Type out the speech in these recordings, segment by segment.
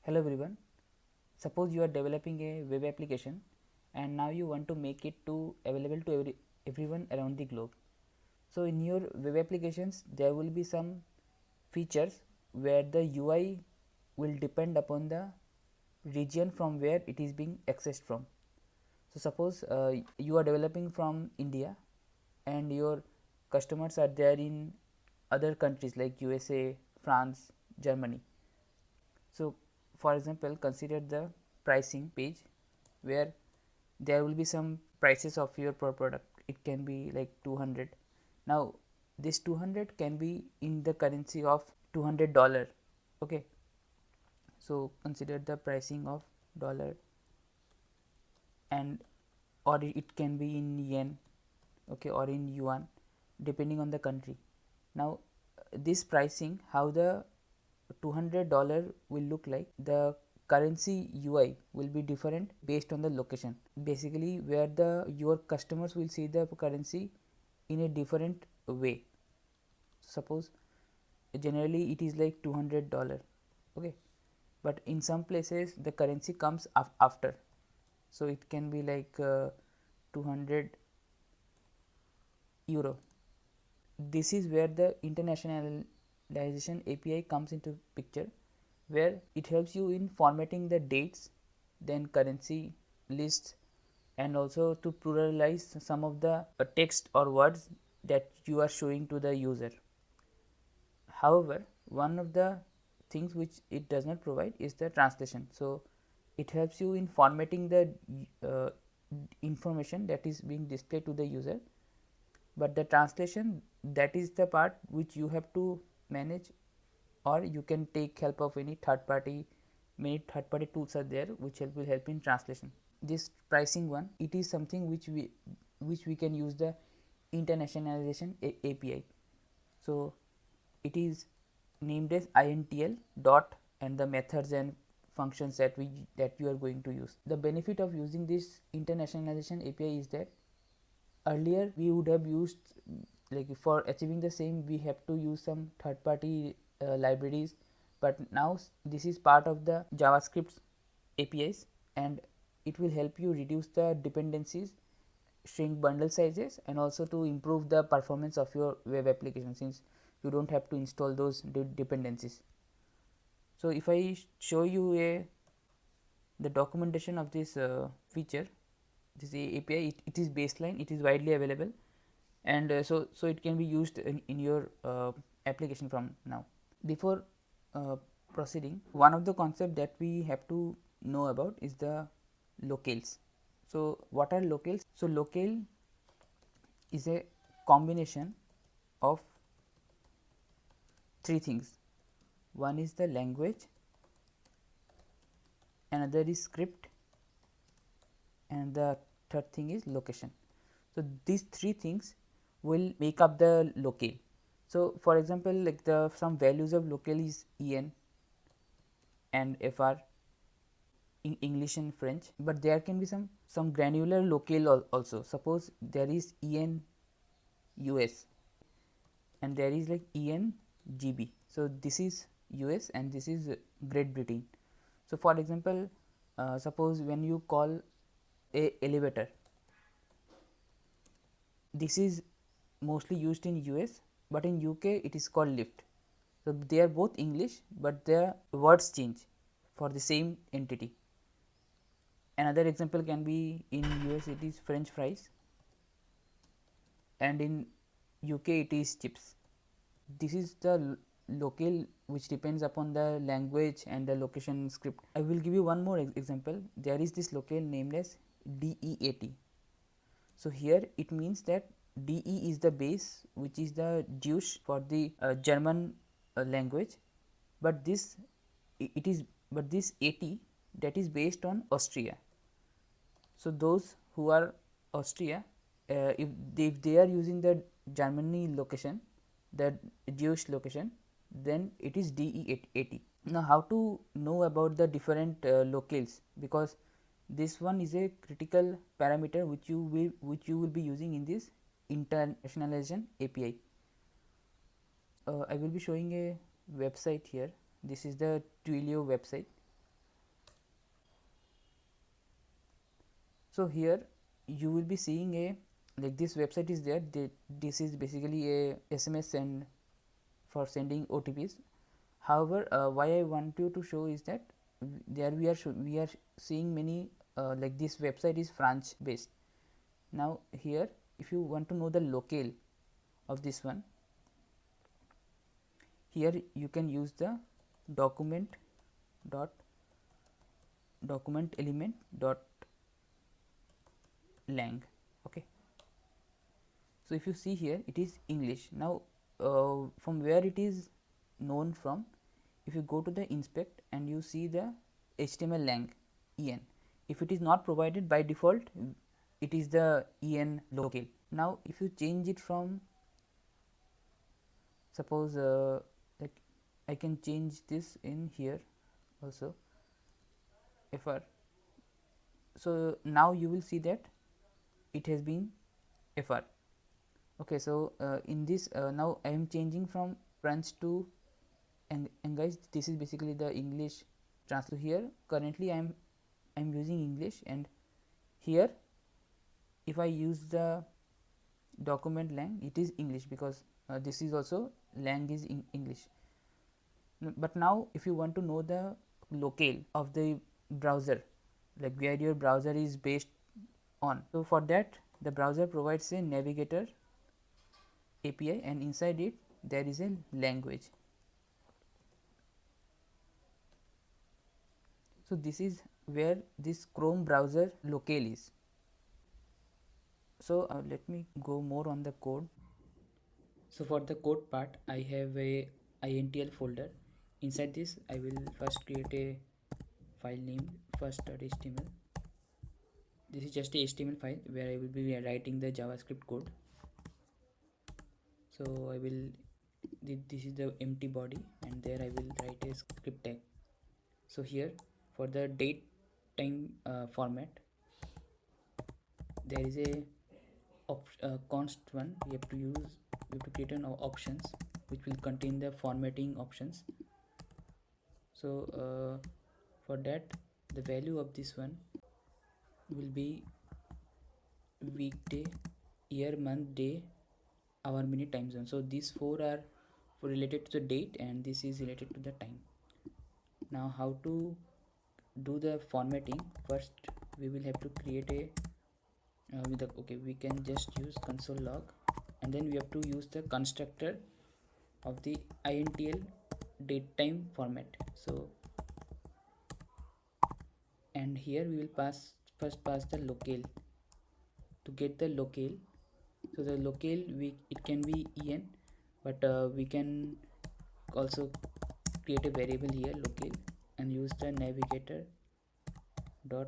Hello everyone. Suppose you are developing a web application and now you want to make it available to everyone around the globe. So in your web applications there will be some features where the UI will depend upon the region from where it is being accessed from. So suppose you are developing from India and your customers are there in other countries like USA, France, Germany. So for example, consider the pricing page where there will be some prices of your product. It can be like 200. Now this 200 can be in the currency of $200. Okay, so consider the pricing of dollar, and or it can be in yen, okay, or in yuan, depending on the country. Now this pricing, how the $200 will look like, the currency UI will be different based on the location, basically where your customers will see the currency in a different way. Suppose generally it is like $200, okay, but in some places the currency comes after, so it can be like 200 euro. This is where the internationalization API comes into picture, where it helps you in formatting the dates, then currency, lists, and also to pluralize some of the text or words that you are showing to the user. However, one of the things which it does not provide is the translation. So it helps you in formatting the information that is being displayed to the user, but the translation, that is the part which you have to manage, or you can take help of any third party. Many third party tools are there which will help in translation. This pricing one, it is something which we can use the internationalization API. So it is named as Intl dot and the methods and functions that you are going to use. The benefit of using this internationalization API is that earlier we would have used, like for achieving the same we have to use some third party libraries, but now this is part of the JavaScript's APIs and it will help you reduce the dependencies, shrink bundle sizes, and also to improve the performance of your web application, since you don't have to install those dependencies. So if I show you the documentation of this feature, this API, it is baseline, it is widely available, and so it can be used in your application from now. Before proceeding, one of the concept that we have to know about is the locales. So what are locales? So locale is a combination of three things. One is the language, another is script, and the third thing is location. So these three things will make up the locale. So for example, like some values of locale is en and fr in English and French, but there can be some granular locale also. Suppose there is en US and there is like en GB. So this is US and this is Great Britain. So for example, suppose when you call a elevator, this is mostly used in US, but in UK it is called lift. So they are both English, but their words change for the same entity. Another example can be in US it is French fries and in UK it is chips. This is the locale which depends upon the language and the location script. I will give you one more example. There is this locale named as DEAT. So here it means that DE is the base, which is the Deutsch for the German language, but this AT, that is based on Austria. So those who are Austria, if they are using the Germany location, the Deutsch location, then it is DEAT. Now how to know about the different locales, because this one is a critical parameter which you will be using in this internationalization API. I will be showing a website here. This is the Twilio website. So here you will be seeing a, like, this website is there. This is basically a SMS send for sending OTPs. However, why I want you to show is that there we are seeing many, like, this website is French based. Now here if you want to know the locale of this one, here you can use the document element dot lang. Okay, so if you see here it is English. Now from where it is known from, if you go to the inspect and you see the HTML lang en, if it is not provided by default, it is the en locale. Now if you change it from, suppose like, I can change this in here also, fr. So now you will see that it has been fr. Okay, so in this now I am changing from French to, and guys, this is basically the English translation. Here currently I am using English, and here if I use the document lang, it is English, because this is also lang is in English. But now if you want to know the locale of the browser, like where your browser is based on, so for that the browser provides a navigator API, and inside it there is a language. So this is where this Chrome browser locale is. So let me go more on the code. So for the code part, I have a Intl folder. Inside this I will first create a file named first.html. This is just a HTML file where I will be writing the JavaScript code. So I will, this is the empty body, and there I will write a script tag. So here for the date time format, there is a const one. We have to create an options which will contain the formatting options. So for that the value of this one will be weekday, year, month, day, hour, minute, time zone. So these four are related to the date, and this is related to the time. Now how to do the formatting? First we will have to create a okay, we can just use console log, and then we have to use the constructor of the intl datetime format. So, and here we will first pass the locale to get the locale. So the locale, it can be en, but we can also create a variable here locale and use the navigator dot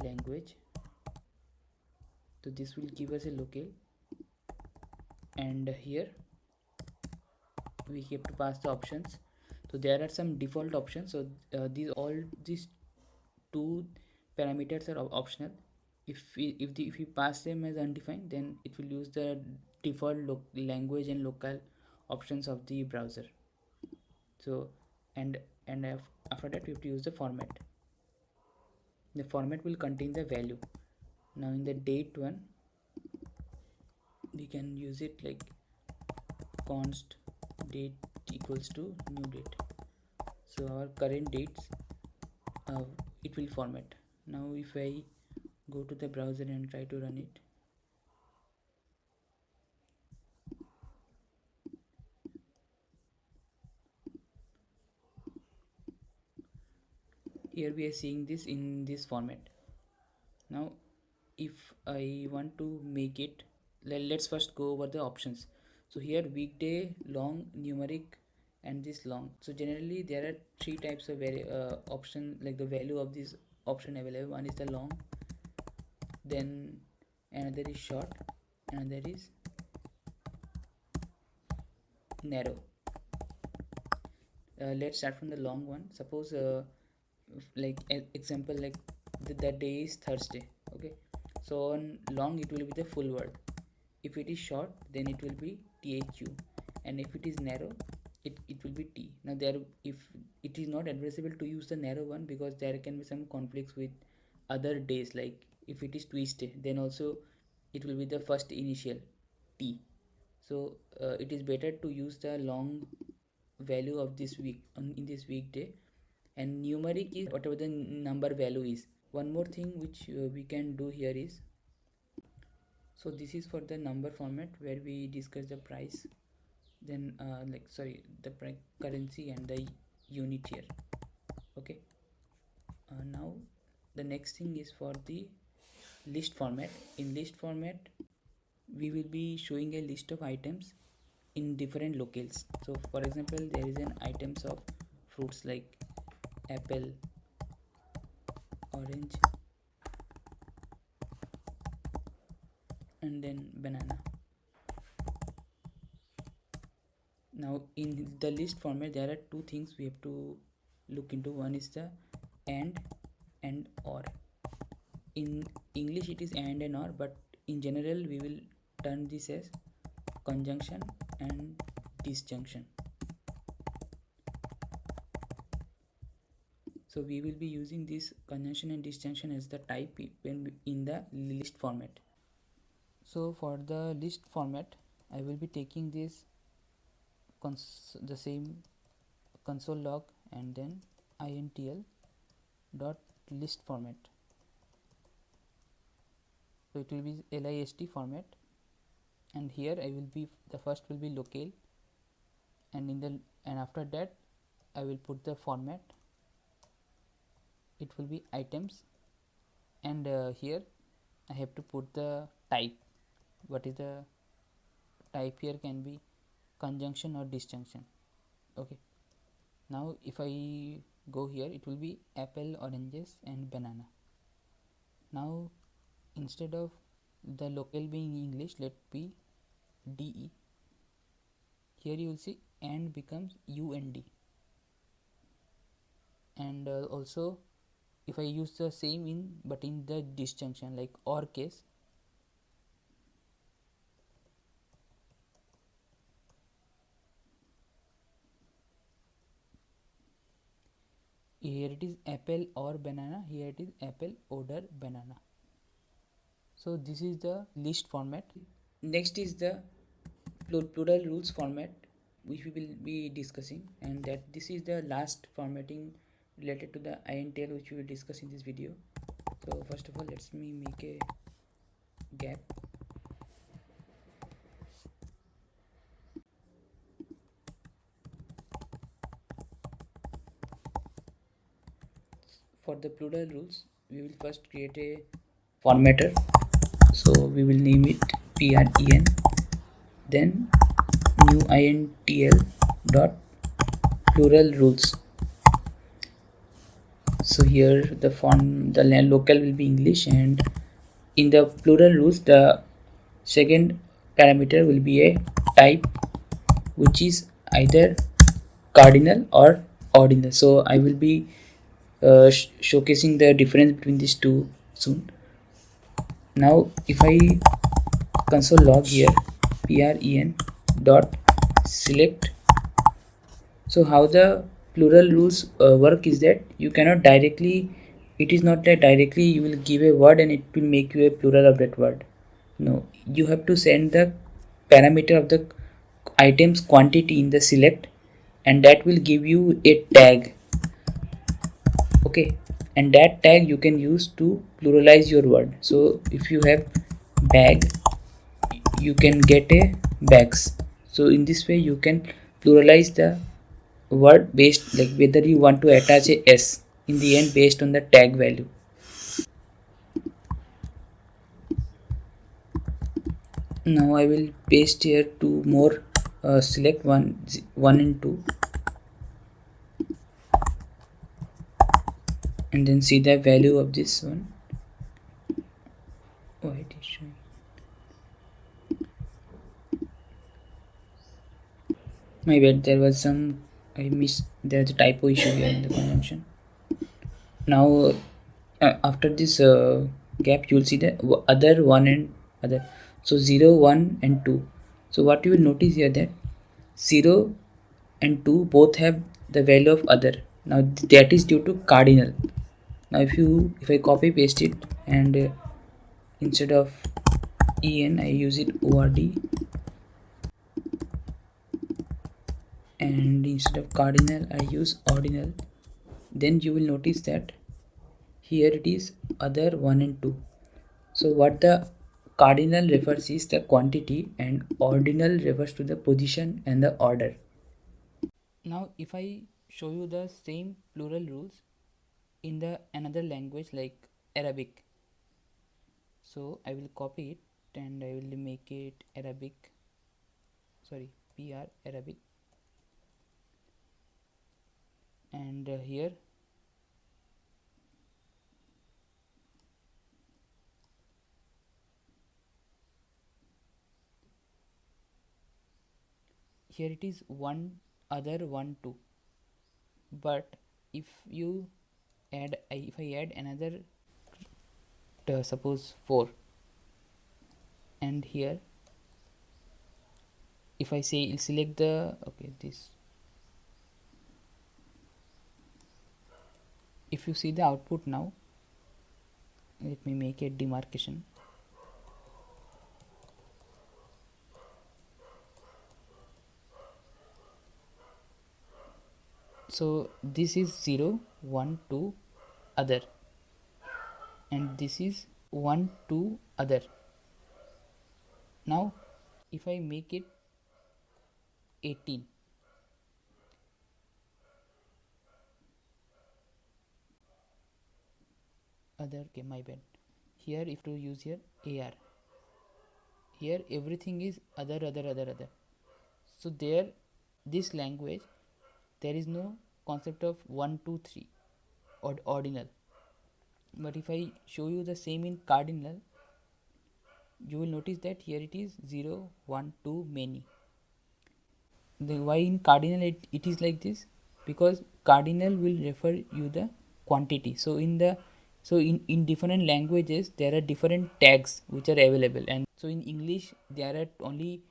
language. So this will give us a locale, and here we have to pass the options. So there are some default options. So these two parameters are optional. If we pass them as undefined, then it will use the default language and local options of the browser. So and after that we have to use the format. The format will contain the value. Now in the date one, we can use it like const date equals to new date. So our current dates, it will format. Now if I go to the browser and try to run it, here we are seeing this in this format. Now if I want to make it, let's first go over the options. So here weekday, long, numeric, and this long. So generally there are three types of option, like the value of this option available. One is the long, then another is short, another is narrow. Let's start from the long one. Suppose like example, like the day is Thursday. Okay, so on long it will be the full word. If it is short, then it will be THU, and if it is narrow, it will be T. Now there, if it is not advisable to use the narrow one, because there can be some conflicts with other days, like if it is Tuesday, then also it will be the first initial T. So it is better to use the long value of this week in this weekday, and numeric is whatever the number value is. One more thing which we can do here is, so this is for the number format where we discuss the price, then the currency and the unit here. Okay, now the next thing is for the list format. In list format we will be showing a list of items in different locales. So for example, there is an items of fruits like apple, orange, and then banana. Now in the list format there are two things we have to look into. One is the and or. In English it is and or, but in general we will turn this as conjunction and disjunction. So we will be using this conjunction and disjunction as the type when in the list format. So for the list format I will be taking this the same console log and then intl dot list format. So it will be list format, and here I will be the first will be locale, and after that I will put the format. It will be items, and here I have to put the type. What is the type here? Can be conjunction or disjunction. Okay, now if I go here, it will be apple, oranges and banana. Now instead of the locale being English, let be DE. Here you will see and becomes UND, and also if I use the same but in the disjunction like or case, here it is apple or banana, here it is apple order banana. So this is the list format. Next is the plural rules format, which we will be discussing, and that this is the last formatting related to the Intl which we will discuss in this video. So first of all, let's me make a gap. For the plural rules, we will first create a formatter. So we will name it PREN, then new intl dot plural rules. So here the local will be English, and in the plural rules the second parameter will be a type which is either cardinal or ordinal. So I will be showcasing the difference between these two soon. Now if I console log here PREN dot select, so how the plural rules work is that you cannot directly, it is not that directly you will give a word and it will make you a plural of that word. No, you have to send the parameter of the items quantity in the select, and that will give you a tag. Okay, and that tag you can use to pluralize your word. So if you have bag, you can get a bags. So in this way you can pluralize the word based, like whether you want to attach a s in the end based on the tag value. Now I will paste here two more, select 1 and 2, and then see the value of this one. Oh, it is showing. My bad, there was some, I missed, there's a typo issue here in the conjunction. Now after this gap you will see the other one and other, so 0, 1 and 2. So what you will notice here that 0 and 2 both have the value of other. Now that is due to cardinal. Now if I copy paste it and instead of en I use it ord, and instead of cardinal I use ordinal. Then you will notice that here it is other 1 and 2. So what the cardinal refers is the quantity and ordinal refers to the position and the order. Now if I show you the same plural rules in the another language like Arabic, so I will copy it and I will make it Arabic, sorry, PR Arabic, and here it is one other 1 2, but if you add if I add another suppose 4, and here if I say select the this, if you see the output now, let me make a demarcation. So this is 0 1 2 other, and this is 1 2 other. Now if I make it 18, other, okay, my bad, here if to use here AR, here everything is other. So there, this language, there is no concept of 1 2 3 or ordinal. But if I show you the same in cardinal, you will notice that here it is 0 1 2 many. Why in cardinal it is like this? Because cardinal will refer you the quantity. So in different languages there are different tags which are available, and so in English there are only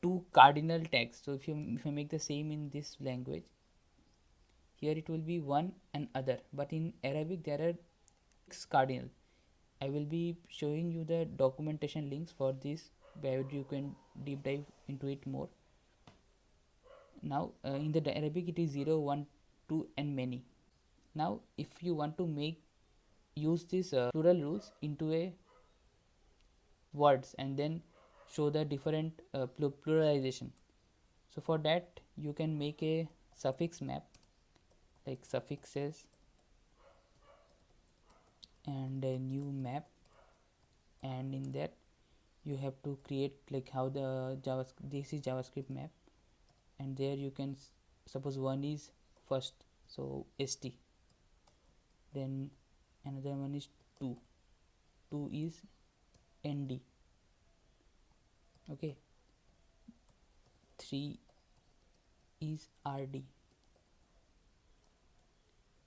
two cardinal tags. So if you make the same in this language, here it will be one and other, but in Arabic there are 6 cardinal. I will be showing you the documentation links for this where you can deep dive into it more. Now in the Arabic it is 0 1 2 and many. Now if you want to use this plural rules into a words and then show the different pluralization, so for that you can make a suffix map like suffixes and a new map, and in that you have to create like how the this is JavaScript map, and there you can suppose one is first, so st, then another one is 2 is nd, okay, 3 is rd.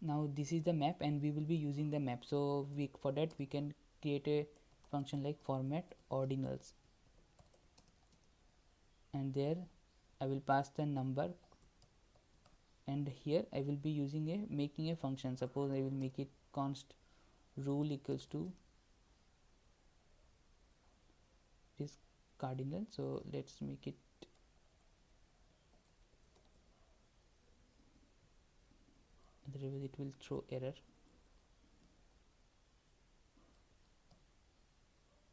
Now this is the map and we will be using the map, so for that we can create a function like format ordinals, and there I will pass the number, and here I will be making a function. Suppose I will make it const rule equals to this cardinal, so let's make it otherwise it will throw error.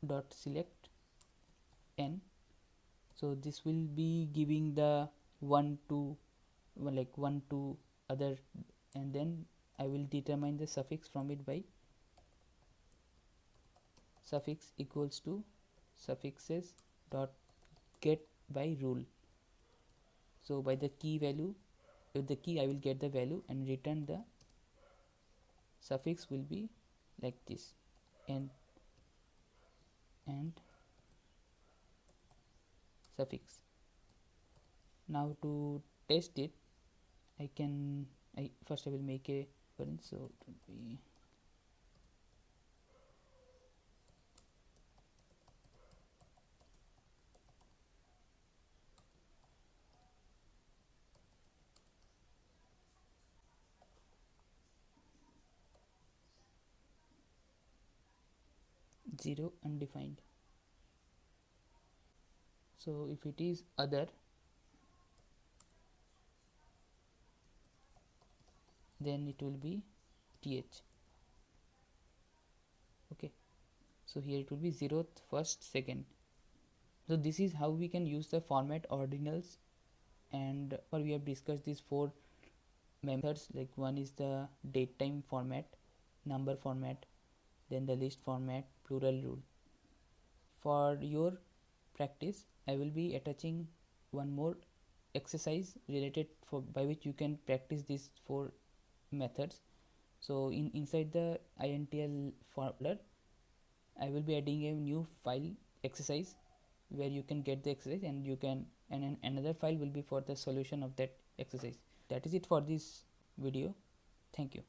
Dot select n, so this will be giving the 1 2 like 1 2 other, and then I will determine the suffix from it by suffix equals to suffixes dot get by rule. So by the key value, with the key I will get the value and return the suffix will be like this, n and suffix. Now to test it, I first I will make a current, so it will be 0 undefined. So if it is other, then it will be th. Okay, so here it will be 0th, 1st, 2nd. So this is how we can use the format ordinals, and we have discussed these 4 methods. Like one is the DateTimeFormat, NumberFormat, then the ListFormat, PluralRule. For your practice, I will be attaching one more exercise related by which you can practice these 4 methods. So inside the Intl folder, I will be adding a new file exercise where you can get the exercise, and you can, and another file will be for the solution of that exercise. That is it for this video. Thank you.